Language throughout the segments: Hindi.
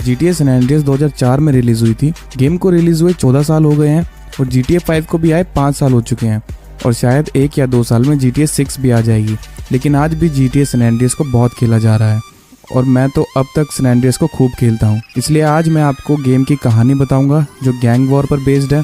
GTA San Andreas 2004 में रिलीज हुई थी। गेम को रिलीज हुए 14 साल हो गए हैं और GTA 5 को भी आए 5 साल हो चुके हैं और शायद 1 या 2 साल में GTA 6 भी आ जाएगी। लेकिन आज भी GTA San Andreas को बहुत खेला जा रहा है और मैं तो अब तक San Andreas को खूब खेलता हूँ। इसलिए आज मैं आपको गेम की कहानी बताऊंगा जो गैंग वॉर पर बेस्ड है।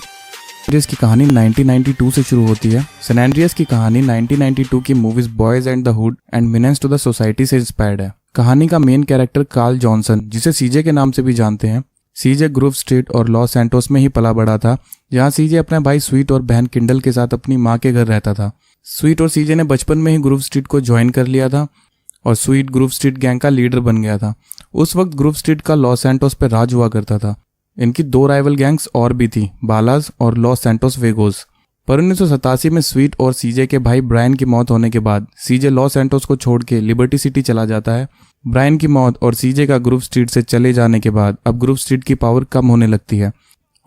इसकी कहानी 1992 से शुरू होती है। San Andreas की कहानी 1992 की movies boys and the hood and menace to the society से इंस्पायर्ड है। कहानी का मेन कैरेक्टर कार्ल जॉनसन, जिसे सीजे के नाम से भी जानते हैं, सीजे ग्रूव स्ट्रीट और लॉस सैंटोस में ही पला बड़ा था, जहाँ सीजे अपने भाई स्वीट और बहन किंडल के साथ अपनी माँ के घर रहता था। स्वीट और सीजे ने बचपन में ही ग्रूव स्ट्रीट को ज्वाइन कर लिया था और स्वीट ग्रूव स्ट्रीट गैंग का लीडर बन गया था। उस वक्त ग्रूव स्ट्रीट का लॉस सैंटोस पर राज हुआ करता था। इनकी 2 राइवल गैंग्स और भी थी, बालाज और लॉस सैंटोस वेगोस। पर 1987 में स्वीट और सीजे के भाई ब्रायन की मौत होने के बाद सीजे लॉस सैंटोस को छोड़ के लिबर्टी सिटी चला जाता है। ब्रायन की मौत और सीजे का ग्रूव स्ट्रीट से चले जाने के बाद अब ग्रूव स्ट्रीट की पावर कम होने लगती है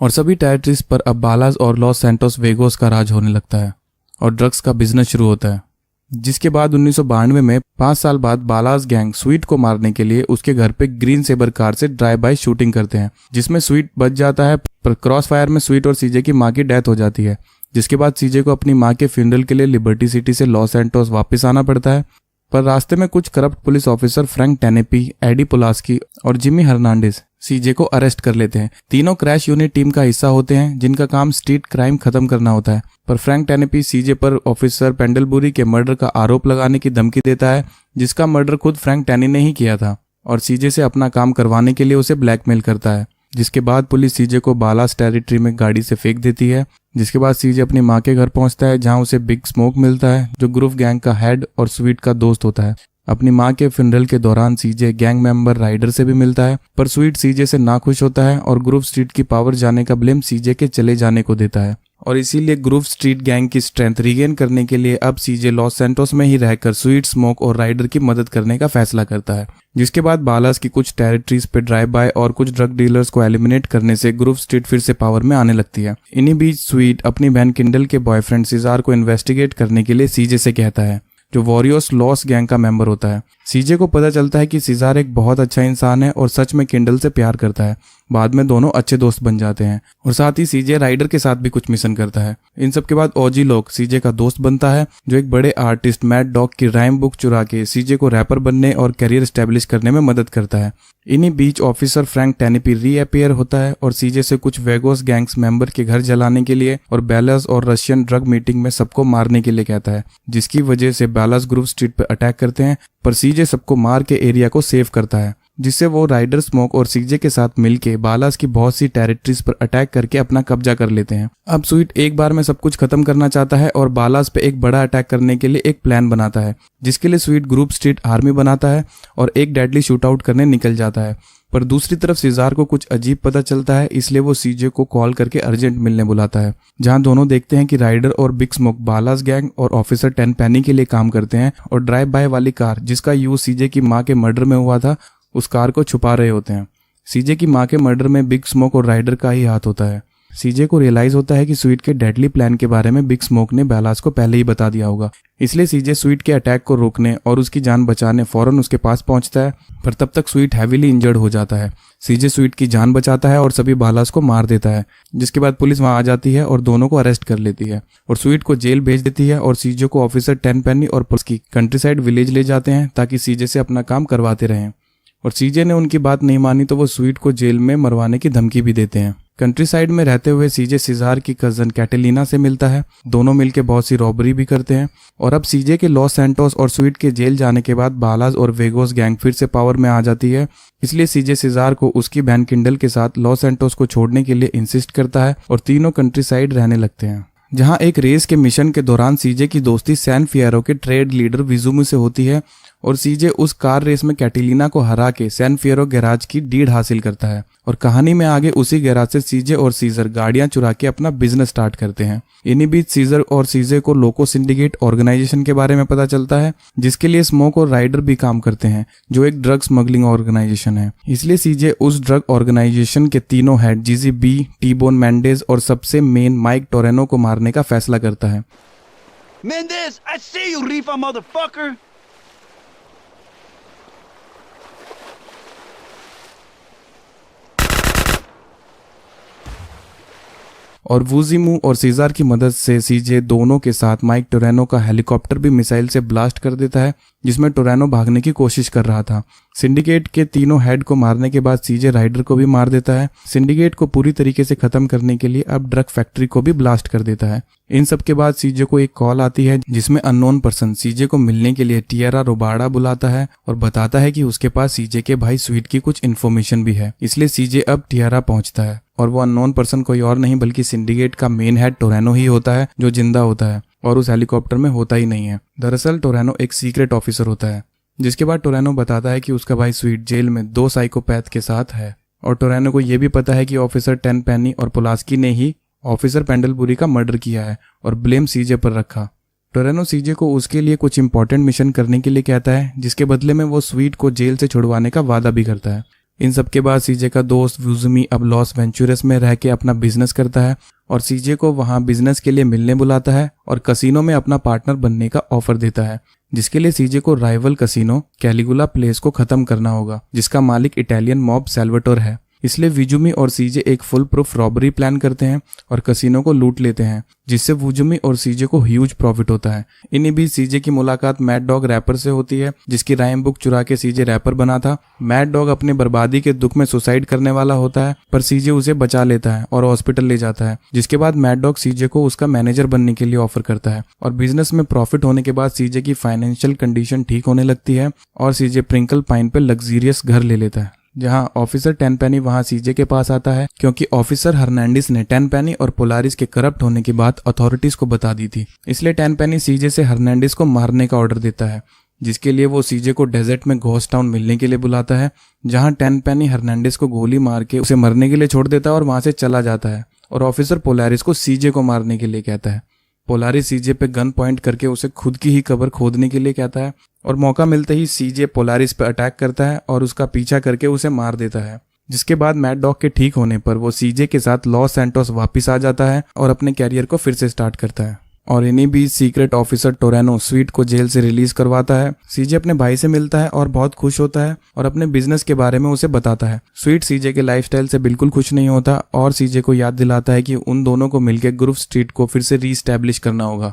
और सभी टेरिटरीज पर अब बालाज और लॉस सैंटोस वेगोस का राज होने लगता है और ड्रग्स का बिजनेस शुरू होता है। जिसके बाद 1992 में 5 साल बाद बालाज गैंग स्वीट को मारने के लिए उसके घर पे ग्रीन सेबर कार से ड्राइव बाय शूटिंग करते हैं, जिसमें स्वीट बच जाता है। पर क्रॉस फायर में स्वीट और सीजे की मां की डेथ हो जाती है, जिसके बाद सीजे को अपनी मां के फ्यूनरल के लिए लिबर्टी सिटी से लॉस सैंटोस वापस आना पड़ता है। पर रास्ते में कुछ corrupt police officer Frank Tenpenny, Eddie Pulaski और जिमी हर्नांडिस सीजे को अरेस्ट कर लेते हैं। तीनों क्रैश यूनिट टीम का हिस्सा होते हैं जिनका काम स्ट्रीट क्राइम खत्म करना होता है। पर फ्रैंक टेनेपी सीजे पर ऑफिसर पेंडलबुरी के मर्डर का आरोप लगाने की धमकी देता है, जिसका मर्डर खुद फ्रैंक टेनी ने ही किया था और सीजे से अपना काम करवाने के लिए उसे ब्लैकमेल करता है। जिसके बाद पुलिस सीजे को बालास टेरिटरी में गाड़ी से फेंक देती है। जिसके बाद सीजे अपनी मां के घर पहुंचता है, जहां उसे बिग स्मोक मिलता है जो ग्रूव गैंग का हेड और स्वीट का दोस्त होता है। अपनी मां के फ्यूनरल के दौरान सीजे गैंग मेंबर राइडर से भी मिलता है, पर स्वीट सीजे से नाखुश होता है और ग्रूव स्ट्रीट की पावर जाने का ब्लेम सीजे के चले जाने को देता है और इसीलिए ग्रूव स्ट्रीट गैंग की स्ट्रेंथ रिगेन करने के लिए अब सीजे लॉस सैंटोस में ही रहकर स्वीट, स्मोक और राइडर की मदद करने का फैसला करता है। जिसके बाद बालास की कुछ टेरिटरीज पे ड्राइव बाय और कुछ ड्रग डीलर्स को एलिमिनेट करने से ग्रूव स्ट्रीट फिर से पावर में आने लगती है। इन्हीं बीच स्वीट अपनी बहन किंडल के बॉयफ्रेंड सिजार को इन्वेस्टिगेट करने के लिए सीजे से कहता है, जो वॉरियर्स लॉस गैंग का मेंबर होता है। सीजे को पता चलता है कि सिजार एक बहुत अच्छा इंसान है और सच में किंडल से प्यार करता है। बाद में दोनों अच्छे दोस्त बन जाते हैं और साथ ही सीजे राइडर के साथ भी कुछ मिशन करता है। इन सब के बाद ओजी लोग सीजे का दोस्त बनता है, जो एक बड़े आर्टिस्ट मैड डॉग की राइम बुक चुरा के सीजे को रैपर बनने और करियर स्टैब्लिश करने में मदद करता है। इन्हीं बीच ऑफिसर फ्रैंक टेनेपी रीअपियर होता है और सीजे से कुछ वेगोस गैंग्स मेंबर के घर जलाने के लिए और बैलास और रशियन ड्रग मीटिंग में सबको मारने के लिए कहता है, जिसकी वजह से बैलास ग्रूव स्ट्रीट पर अटैक करते हैं। पर सीजे सबको मार के एरिया को सेव करता है, जिससे वो राइडर, स्मोक और सीजे के साथ मिलके बालास की बहुत सी टेरिटरीज पर अटैक करके अपना कब्जा कर लेते हैं। अब स्वीट एक बार में सब कुछ खत्म करना चाहता है और बालास पे एक बड़ा अटैक करने के लिए एक प्लान बनाता है, जिसके लिए स्वीट ग्रूव स्ट्रीट आर्मी बनाता है और एक डेडली शूट आउट करने निकल जाता है। पर दूसरी तरफ सिजार को कुछ अजीब पता चलता है, इसलिए वो सीजे को कॉल करके अर्जेंट मिलने बुलाता है, जहां दोनों देखते हैं कि राइडर और बिग स्मोक बालास गैंग और ऑफिसर टेन पैनी के लिए काम करते हैं और ड्राइव बाय वाली कार जिसका यूज सीजे की मां के मर्डर में हुआ था, उस कार को छुपा रहे होते हैं। सीजे की मां के मर्डर में बिग स्मोक और राइडर का ही हाथ होता है। सीजे को रियलाइज होता है कि स्वीट के डेडली प्लान के बारे में बिग स्मोक ने बालास को पहले ही बता दिया होगा, इसलिए सीजे स्वीट के अटैक को रोकने और उसकी जान बचाने फौरन उसके पास पहुंचता है। पर तब तक स्वीट हैवीली इंजर्ड हो जाता है। सीजे स्वीट की जान बचाता है और सभी बालास को मार देता है, जिसके बाद पुलिस वहां आ जाती है और दोनों को अरेस्ट कर लेती है और स्वीट को जेल भेज देती है और सीजे को ऑफिसर टेन पेनी और पुलिस की कंट्रीसाइड विलेज ले जाते हैं ताकि सीजे से अपना काम करवाते रहें। और सीजे ने उनकी बात नहीं मानी तो वो स्वीट को जेल में मरवाने की धमकी भी देते हैं। कंट्री साइड में रहते हुए सीजे सिजार की कजन कैटेलिना से मिलता है। दोनों मिलकर बहुत सी रॉबरी भी करते हैं और अब सीजे के लॉस सैंटोस और स्वीट के जेल जाने के बाद बालास और वेगोस गैंग फिर से पावर में आ जाती है। इसलिए सीजे सिजार को उसकी बहन किंडल के साथ लॉस सैंटोस को छोड़ने के लिए इंसिस्ट करता है और तीनों कंट्री साइड रहने लगते हैं। जहां एक रेस के मिशन के दौरान सीजे की दोस्ती सैन फियरो के ट्रेड लीडर विजुमी से होती है और सीजे उस कार रेस में कैटिलिना को हरा के सैन फियरो गैराज की डीड हासिल करता है और कहानी में आगे उसी गैराज से सीजे और सीजर गाड़ियां चुरा के अपना बिजनेस स्टार्ट करते हैं। इन्हीं बीच सीजर और सीजे को लोको सिंडिकेट ऑर्गेनाइजेशन के बारे में पता चलता है, जिसके लिए स्मोक और राइडर भी काम करते हैं, जो एक ड्रग स्मगलिंग ऑर्गेनाइजेशन है। इसलिए सीजे उस ड्रग ऑर्गेनाइजेशन के तीनों हेड जीजी बी, टी-बोन मेंडेज और सबसे मेन माइक टोरेनो को मारने का फैसला करता है। Mendez, I see you, Rifa motherfucker. और वूजिमू और सीजार की मदद से सीजे दोनों के साथ माइक टोरेनो का हेलीकॉप्टर भी मिसाइल से ब्लास्ट कर देता है, जिसमें टोरेनो भागने की कोशिश कर रहा था। सिंडिकेट के तीनों हेड को मारने के बाद सीजे राइडर को भी मार देता है। सिंडिकेट को पूरी तरीके से खत्म करने के लिए अब ड्रग फैक्ट्री को भी ब्लास्ट कर देता है। इन सब के बाद सीजे को एक कॉल आती है जिसमें अननोन पर्सन सीजे को मिलने के लिए टिएरा रोबाड़ा बुलाता है और बताता है कि उसके पास सीजे के भाई स्वीट की कुछ इन्फॉर्मेशन भी है। इसलिए सीजे अब टिएरा पहुंचता है और वो अननोन पर्सन कोई और नहीं बल्कि सिंडिकेट का मेन हेड टोरेनो ही होता है, जो जिंदा होता है और उस हेलीकॉप्टर में होता ही नहीं है। दरअसल टोरेनो एक सीक्रेट ऑफिसर होता है। जिसके बाद टोरेनो बताता है कि उसका भाई स्वीट जेल में 2 साइकोपैथ के साथ है और टोरेनो को यह भी पता है कि ऑफिसर टेनपेनी और पोलास्की ने ही ऑफिसर पेंडलबुरी का मर्डर किया है और ब्लेम सीजे पर रखा। टोरेनो सीजे को उसके लिए कुछ इंपॉर्टेंट मिशन करने के लिए कहता है, जिसके बदले में वो स्वीट को जेल से छुड़वाने का वादा भी करता है। इन सब के बाद सीजे का दोस्त वूजमी अब लॉस वेंचुरस में रह के अपना बिजनेस करता है और सीजे को वहां बिजनेस के लिए मिलने बुलाता है और कसिनो में अपना पार्टनर बनने का ऑफर देता है, जिसके लिए सीजे को राइवल कसिनो कैलिगुला प्लेस को खत्म करना होगा, जिसका मालिक इटालियन मॉब सैल्वाटोर है। इसलिए वूजुमी और सीजे एक फुल प्रूफ रॉबरी प्लान करते हैं और कसिनो को लूट लेते हैं, जिससे वूजुमी और सीजे को ह्यूज प्रॉफिट होता है। इन्हीं बीच सीजे की मुलाकात मैड डॉग रैपर से होती है, जिसकी राइम बुक चुरा के सीजे रैपर बना था। मैड डॉग अपने बर्बादी के दुख में सुसाइड करने वाला होता है, पर सीजे उसे बचा लेता है और हॉस्पिटल ले जाता है। जिसके बाद मैड डॉग सीजे को उसका मैनेजर बनने के लिए ऑफर करता है और बिजनेस में प्रॉफिट होने के बाद सीजे की फाइनेंशियल कंडीशन ठीक होने लगती है और सीजे प्रिंकल पाइन पे लग्जरियस घर ले लेता है, जहां ऑफिसर टेनपेनी वहां सीजे के पास आता है क्योंकि ऑफिसर हर्नांडिस ने टेनपेनी और पोलारिस के करप्ट होने की बात अथॉरिटीज को बता दी थी। इसलिए टेनपेनी सीजे से हर्नांडिस को मारने का ऑर्डर देता है, जिसके लिए वो सीजे को डेजर्ट में घोस्ट टाउन मिलने के लिए बुलाता है, जहां टेनपेनी हर्नांडिस को गोली मार के उसे मरने के लिए छोड़ देता है और वहां से चला जाता है और ऑफिसर पोलारिस को सीजे को मारने के लिए कहता है। पोलारिस सीजे पे गन पॉइंट करके उसे खुद की ही कब्र खोदने के लिए कहता है और मौका मिलते ही सीजे पोलारिस पे अटैक करता है और उसका पीछा करके उसे मार देता है। जिसके बाद मैड डॉग के ठीक होने पर वो सीजे के साथ लॉस सैंटोस वापस आ जाता है और अपने कैरियर को फिर से स्टार्ट करता है। और इन्हीं बीच सीक्रेट ऑफिसर टोरेनो स्वीट को जेल से रिलीज करवाता है। सीजे अपने भाई से मिलता है और बहुत खुश होता है और अपने बिजनेस के बारे में उसे बताता है। स्वीट सीजे के लाइफस्टाइल से बिल्कुल खुश नहीं होता और सीजे को याद दिलाता है कि उन दोनों को मिलकर ग्रुव स्ट्रीट को फिर से रीस्टैब्लिश करना होगा।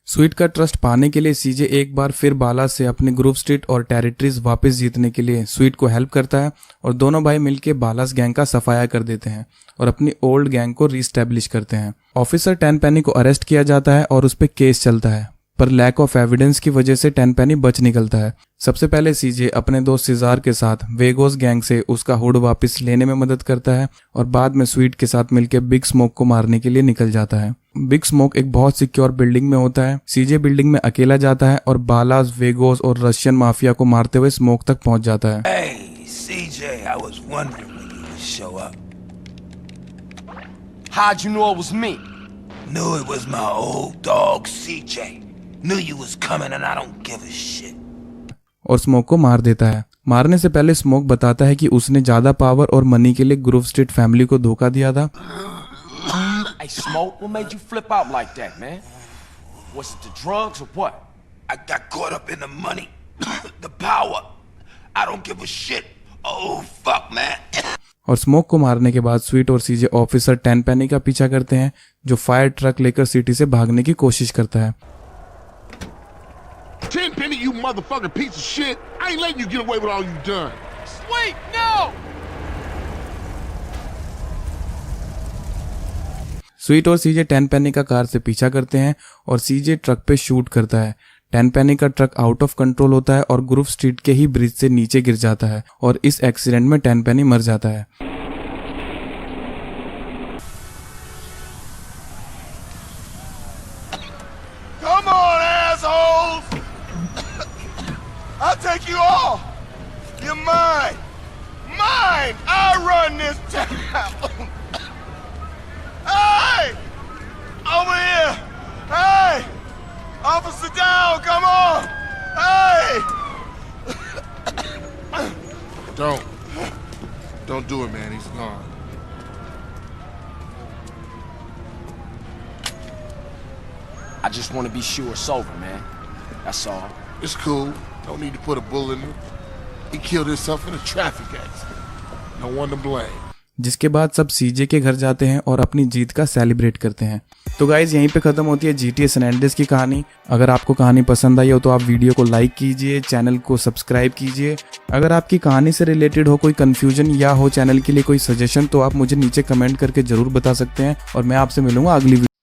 स्वीट का ट्रस्ट पाने के लिए सीजे एक बार फिर बाला से अपने ग्रुव स्ट्रीट और टेरिटरीज वापस जीतने के लिए स्वीट को हेल्प करता है और दोनों भाई मिलकर बालास गैंग का सफाया कर देते हैं और अपनी ओल्ड गैंग को रीस्टैब्लिश करते हैं। ऑफिसर टेनपेनी को अरेस्ट किया जाता है और उस पर केस चलता है, पर लैक ऑफ एविडेंस की वजह से टेनपेनी बच निकलता है। सबसे पहले सीजे अपने दोस्त सीजार के साथ वेगोस गैंग से उसका हुड वापस लेने में मदद करता है और बाद में स्वीट के साथ मिलकर बिग स्मोक को मारने के लिए निकल जाता है। बिग स्मोक एक बहुत सिक्योर बिल्डिंग में होता है। सीजे बिल्डिंग में अकेला जाता है और बालास, वेगोस और रशियन माफिया को मारते हुए स्मोक तक पहुंच जाता है। Hey, CJ, I was wondering when you would show up. How'd you know it was me? Knew it was my old dog, CJ. Knew you was coming and I don't give a shit. और स्मोक को मार देता है। मारने से पहले स्मोक बताता है कि उसने ज्यादा पावर और मनी के लिए ग्रुव स्ट्रीट फैमिली को धोखा दिया था। Hey, Smoke, what made you flip out like that, man? Was it the drugs or what? I got caught up in the money, the power. I don't give a shit. Oh, fuck, man. और स्मोक को मारने के बाद स्वीट और सीजे ऑफिसर टेनपेनी का पीछा करते हैं, जो फायर ट्रक लेकर सिटी से भागने की कोशिश करता है। Tenpenny, you motherfucking piece of shit! I ain't letting you get away with all you done. Sweet, no! Sweet और सीजे टेनपेनी का कार से पीछा करते हैं और सीजे ट्रक पे शूट करता है। टेनपेनी का ट्रक आउट ऑफ कंट्रोल होता है और ग्रुव स्ट्रीट के ही ब्रिज से नीचे गिर जाता है और इस एक्सीडेंट में टेनपेनी मर जाता है। Come on, assholes! I'll take you all! You're mine! Mine! I run this town! Hey! Over here! Hey! Officer down, come on! Hey! Don't do it, man. He's gone. I just want to be sure it's over, man. That's all. It's cool. Don't need to put a bullet in him. He killed himself in a traffic accident. No one to blame. जिसके बाद सब सीजे के घर जाते हैं और अपनी जीत का सेलिब्रेट करते हैं। तो गाइज यहीं पे ख़त्म होती है GTA सैन एंड्रेस की कहानी। अगर आपको कहानी पसंद आई हो तो आप वीडियो को लाइक कीजिए, चैनल को सब्सक्राइब कीजिए। अगर आपकी कहानी से रिलेटेड हो कोई कन्फ्यूजन या हो चैनल के लिए कोई सजेशन तो आप मुझे नीचे कमेंट करके ज़रूर बता सकते हैं और मैं आपसे मिलूंगा अगली वीडियो